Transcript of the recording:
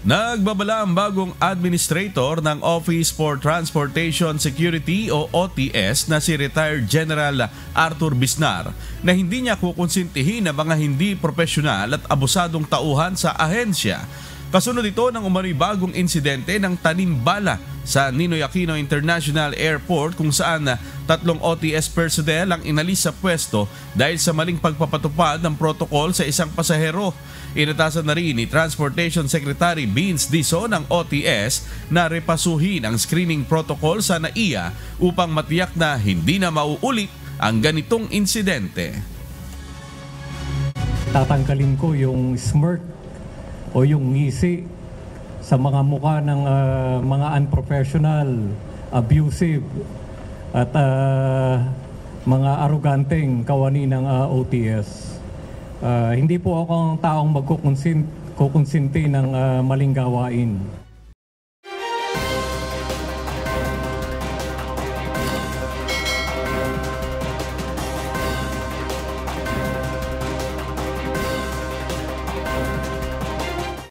Nagbabala ang bagong administrator ng Office for Transportation Security o OTS na si retired General Arthur Bisnar na hindi niya kukonsintihin ang mga hindi profesional at abusadong tauhan sa ahensya. Kasunod ito ng umano'y bagong insidente ng tanim bala sa Ninoy Aquino International Airport kung saan 3 OTS personnel ang inalis sa pwesto dahil sa maling pagpapatupad ng protocol sa isang pasahero. Inatasan na rin ni Transportation Secretary Vince Dizon ng OTS na repasuhin ang screening protocol sa NAIA upang matiyak na hindi na mauulit ang ganitong insidente. Tatanggalin ko yung smirk o yung ngisi sa mga mukha ng mga unprofessional, abusive at mga aruganteng kawani ng OTS. Hindi po ako ang taong magkukonsinti ng maling gawain.